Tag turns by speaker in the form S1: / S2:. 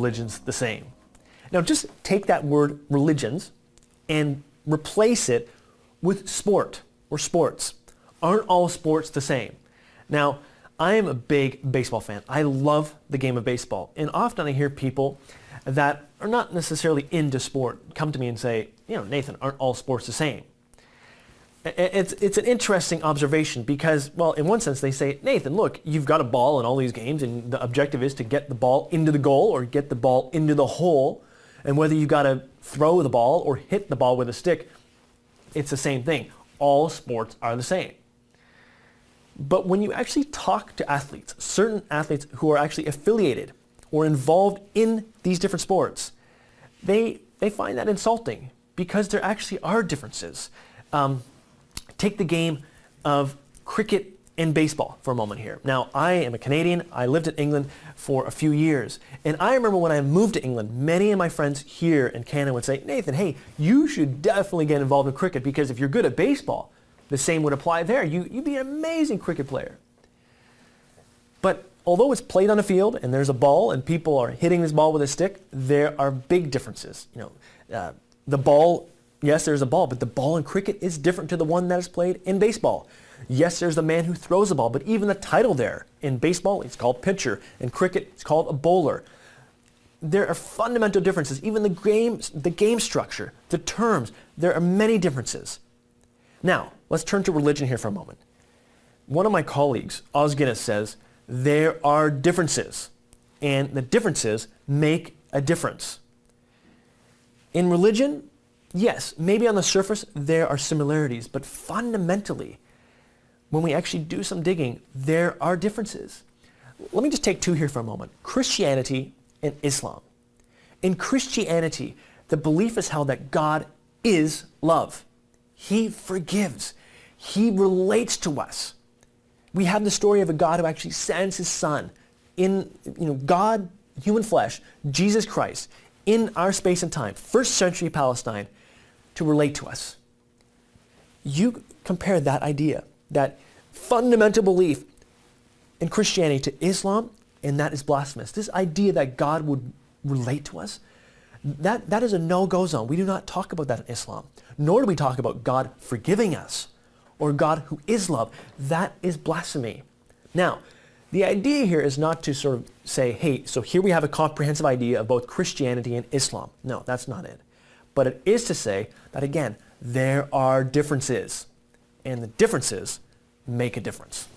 S1: religions the same. Now just take that word religions and replace it with sport or sports. Aren't all sports the same? Now, I am a big baseball fan. I love the game of baseball. And often I hear people that are not necessarily into sport come to me and say, Nathan, aren't all sports the same? It's an interesting observation because, well, in one sense they say, Nathan, look, you've got a ball in all these games and the objective is to get the ball into the goal or get the ball into the hole. And whether you've got to throw the ball or hit the ball with a stick, it's the same thing. All sports are the same. But when you actually talk to athletes, certain athletes who are actually affiliated or involved in these different sports, they find that insulting because there actually are differences. Take the game of cricket and baseball for a moment here. Now, I am a Canadian. I lived in England for a few years. And I remember when I moved to England, many of my friends here in Canada would say, Nathan, hey, you should definitely get involved in cricket because if you're good at baseball, the same would apply there. You'd be an amazing cricket player. But although it's played on a field and there's a ball and people are hitting this ball with a stick, there are big differences. The ball, yes, there's a ball, but the ball in cricket is different to the one that is played in baseball. Yes, there's the man who throws the ball, but even the title there, in baseball, it's called pitcher. In cricket, it's called a bowler. There are fundamental differences. Even the game structure, the terms, there are many differences. Now, let's turn to religion here for a moment. One of my colleagues, Os Guinness, says, there are differences, and the differences make a difference. In religion, yes, maybe on the surface there are similarities, but fundamentally, when we actually do some digging, there are differences. Let me just take two here for a moment. Christianity and Islam. In Christianity, the belief is held that God is love. He forgives. He relates to us. We have the story of a God who actually sends his son in, God, human flesh, Jesus Christ, in our space and time, first century Palestine, to relate to us. You compare that idea, that fundamental belief in Christianity to Islam, and that is blasphemous. This idea that God would relate to us, that is a no-go zone. We do not talk about that in Islam, nor do we talk about God forgiving us or God who is love. That is blasphemy. Now, the idea here is not to sort of say, hey, so here we have a comprehensive idea of both Christianity and Islam. No, that's not it. But it is to say that, again, there are differences, and the differences make a difference.